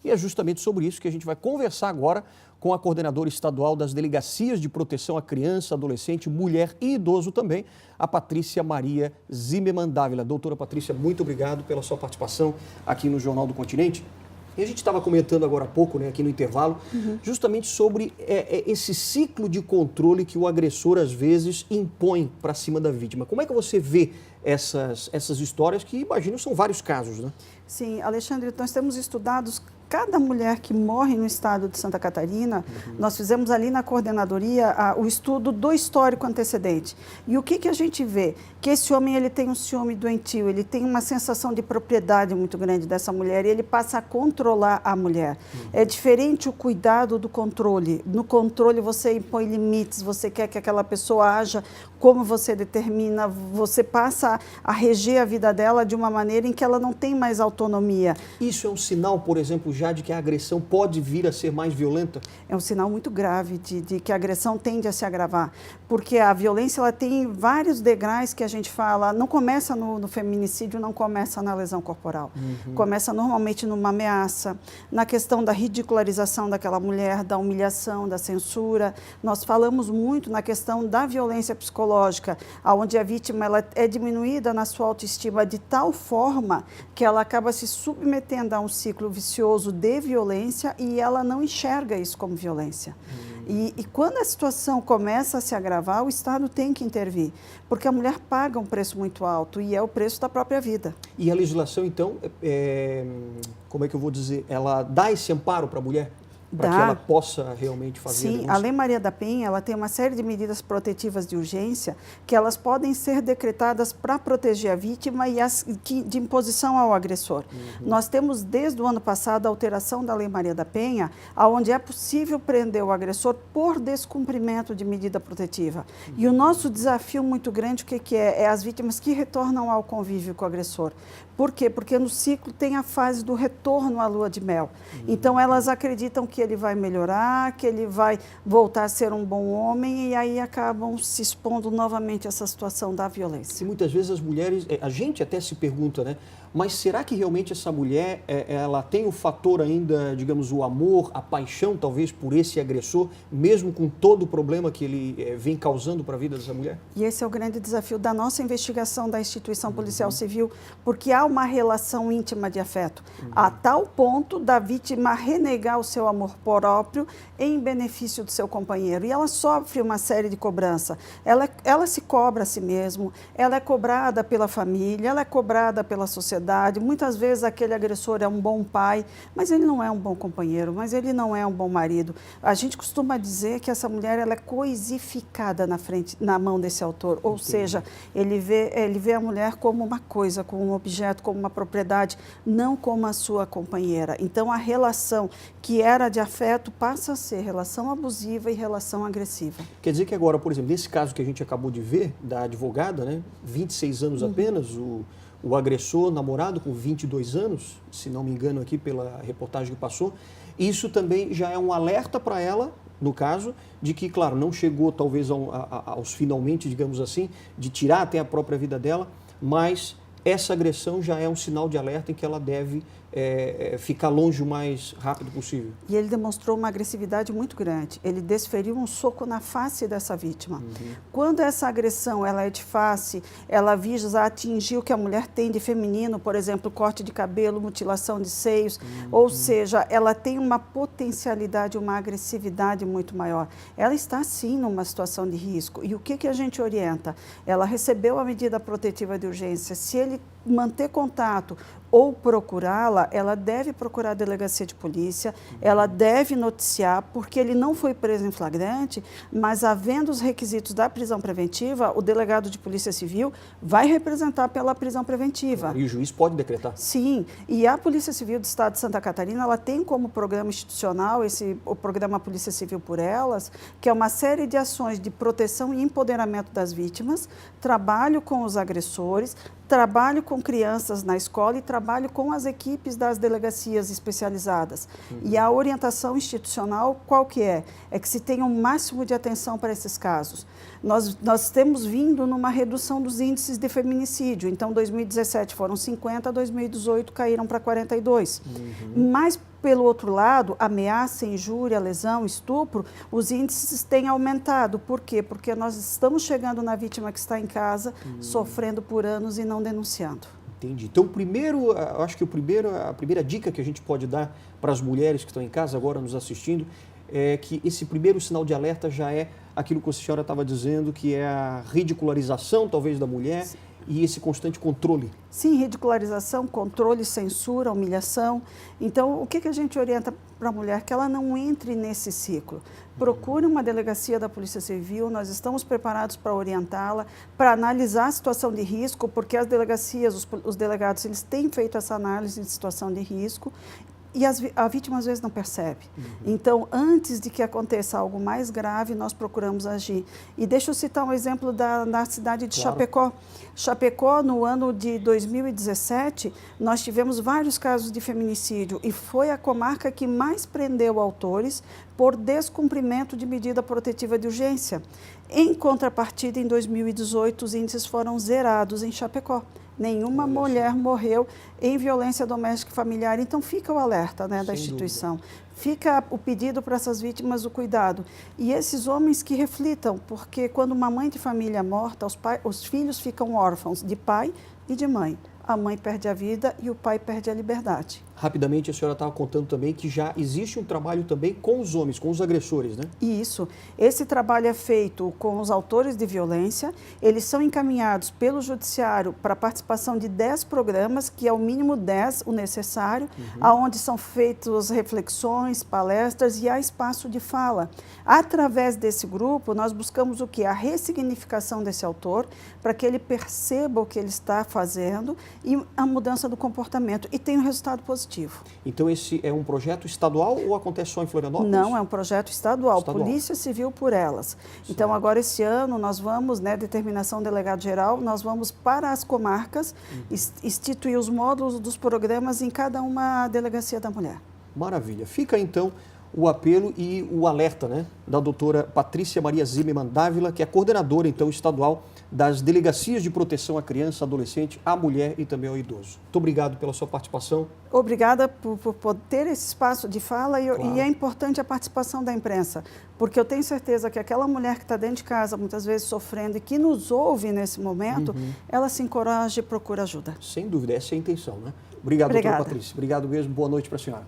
E é justamente sobre isso que a gente vai conversar agora com a coordenadora estadual das Delegacias de Proteção à Criança, Adolescente, Mulher e Idoso também, a Patrícia Maria Zimmermann Dávila. Doutora Patrícia, muito obrigado pela sua participação aqui no Jornal do Continente. E a gente estava comentando agora há pouco, aqui no intervalo, justamente sobre esse ciclo de controle que o agressor, às vezes, impõe para cima da vítima. Como é que você vê essas histórias que, imagino, são vários casos, né? Sim, Alexandre, nós temos estudados cada mulher que morre no estado de Santa Catarina. Nós fizemos ali na coordenadoria o estudo do histórico antecedente. E o que a gente vê? Que esse homem ele tem um ciúme doentio, ele tem uma sensação de propriedade muito grande dessa mulher e ele passa a controlar a mulher. É diferente o cuidado do controle. No controle você impõe limites, você quer que aquela pessoa haja como você determina, você passa a reger a vida dela de uma maneira em que ela não tem mais autonomia. Isso é um sinal, por exemplo, já de que a agressão pode vir a ser mais violenta? É um sinal muito grave de que a agressão tende a se agravar, porque a violência ela tem vários degraus que a gente fala, não começa no feminicídio, não começa na lesão corporal, começa normalmente numa ameaça, na questão da ridicularização daquela mulher, da humilhação, da censura. Nós falamos muito na questão da violência psicológica, onde a vítima ela é diminuída na sua autoestima de tal forma que ela acaba se submetendo a um ciclo vicioso de violência e ela não enxerga isso como violência. E quando a situação começa a se agravar, o Estado tem que intervir, porque a mulher paga um preço muito alto e é o preço da própria vida. E a legislação, então, como é que eu vou dizer, ela dá esse amparo para a mulher? Para que ela possa realmente fazer a denúncia? A Lei Maria da Penha ela tem uma série de medidas protetivas de urgência que elas podem ser decretadas para proteger a vítima e de imposição ao agressor. Nós temos desde o ano passado a alteração da Lei Maria da Penha, onde é possível prender o agressor por descumprimento de medida protetiva. E o nosso desafio muito grande, o que é? É as vítimas que retornam ao convívio com o agressor. Por quê? Porque no ciclo tem a fase do retorno à lua de mel. Então elas acreditam que ele vai melhorar, que ele vai voltar a ser um bom homem e aí acabam se expondo novamente a essa situação da violência. E muitas vezes as mulheres, a gente até se pergunta, né? Mas será que realmente essa mulher, ela tem o fator ainda, digamos, o amor, a paixão talvez por esse agressor, mesmo com todo o problema que ele vem causando para a vida dessa mulher? E esse é o grande desafio da nossa investigação da instituição policial civil, porque há uma relação íntima de afeto, a tal ponto da vítima renegar o seu amor próprio em benefício do seu companheiro. E ela sofre uma série de cobrança. Ela se cobra a si mesma, ela é cobrada pela família, ela é cobrada pela sociedade. Muitas vezes aquele agressor é um bom pai, mas ele não é um bom companheiro, mas ele não é um bom marido. A gente costuma dizer que essa mulher ela é coisificada na mão desse autor, ou seja, ele vê a mulher como uma coisa, como um objeto, como uma propriedade, não como a sua companheira. Então a relação que era de afeto passa a ser relação abusiva e relação agressiva. Quer dizer que agora, por exemplo, nesse caso que a gente acabou de ver, da advogada, né, 26 anos apenas, o agressor, namorado com 22 anos, se não me engano aqui pela reportagem que passou, isso também já é um alerta para ela, no caso, de que, claro, não chegou talvez aos finalmente, digamos assim, de tirar até a própria vida dela, mas essa agressão já é um sinal de alerta em que ela deve ficar longe o mais rápido possível. E ele demonstrou uma agressividade muito grande. Ele desferiu um soco na face dessa vítima. Quando essa agressão ela é de face, ela visa atingir o que a mulher tem de feminino, por exemplo, corte de cabelo, mutilação de seios, ou seja, ela tem uma potencialidade, uma agressividade muito maior. Ela está, sim, numa situação de risco. E o que a gente orienta? Ela recebeu a medida protetiva de urgência. Se ele manter contato ou procurá-la, ela deve procurar a delegacia de polícia, ela deve noticiar, porque ele não foi preso em flagrante, mas havendo os requisitos da prisão preventiva, o delegado de polícia civil vai representar pela prisão preventiva. E o juiz pode decretar? Sim, e a Polícia Civil do Estado de Santa Catarina, ela tem como programa institucional o programa Polícia Civil por Elas, que é uma série de ações de proteção e empoderamento das vítimas, trabalho com os agressores, trabalho com crianças na escola e trabalho com as equipes das delegacias especializadas. E a orientação institucional, qual que é? É que se tenha um máximo de atenção para esses casos. Nós temos vindo numa redução dos índices de feminicídio. Então, 2017 foram 50, 2018 caíram para 42. Mas Pelo outro lado, ameaça, injúria, lesão, estupro, os índices têm aumentado. Por quê? Porque nós estamos chegando na vítima que está em casa, sofrendo por anos e não denunciando. Entendi. Então, eu acho que a primeira dica que a gente pode dar para as mulheres que estão em casa agora nos assistindo é que esse primeiro sinal de alerta já é aquilo que a senhora estava dizendo, que é a ridicularização, talvez, da mulher. Sim. E esse constante controle. Sim, ridicularização, controle, censura, humilhação. Então, o que a gente orienta para a mulher? Que ela não entre nesse ciclo. Procure uma delegacia da Polícia Civil, nós estamos preparados para orientá-la, para analisar a situação de risco, porque as delegacias, os delegados, eles têm feito essa análise de situação de risco. E a vítima às vezes não percebe. Então, antes de que aconteça algo mais grave, nós procuramos agir. E deixa eu citar um exemplo da cidade de Chapecó. Chapecó, no ano de 2017, nós tivemos vários casos de feminicídio e foi a comarca que mais prendeu autores por descumprimento de medida protetiva de urgência. Em contrapartida, em 2018, os índices foram zerados em Chapecó. Nenhuma mulher morreu em violência doméstica e familiar. Então, fica o alerta, né, da instituição. Fica o pedido para essas vítimas o cuidado. E esses homens que reflitam, porque quando uma mãe de família é morta, os filhos ficam órfãos de pai e de mãe. A mãe perde a vida e o pai perde a liberdade. Rapidamente, a senhora estava contando também que já existe um trabalho também com os homens, com os agressores, né? Isso. Esse trabalho é feito com os autores de violência. Eles são encaminhados pelo judiciário para a participação de 10 programas, que é o mínimo 10 o necessário, onde são feitas reflexões, palestras e há espaço de fala. Através desse grupo, nós buscamos o quê? A ressignificação desse autor, para que ele perceba o que ele está fazendo e a mudança do comportamento. E tem um resultado positivo. Então, esse é um projeto estadual ou acontece só em Florianópolis? Não, é um projeto estadual. Polícia Civil por Elas. Certo. Então, agora esse ano nós vamos, né, determinação delegado-geral, nós vamos para as comarcas instituir os módulos dos programas em cada uma delegacia da mulher. Maravilha. Fica então o apelo e o alerta, né, da doutora Patrícia Maria Zimmermann Dávila, que é coordenadora então estadual das Delegacias de Proteção à Criança, Adolescente, à Mulher e também ao Idoso. Muito obrigado pela sua participação. Obrigada por ter esse espaço de fala e é importante a participação da imprensa, porque eu tenho certeza que aquela mulher que está dentro de casa, muitas vezes sofrendo e que nos ouve nesse momento, ela se encoraja e procura ajuda. Sem dúvida, essa é a intenção, né? Obrigado, doutora Patrícia. Obrigado mesmo. Boa noite para a senhora.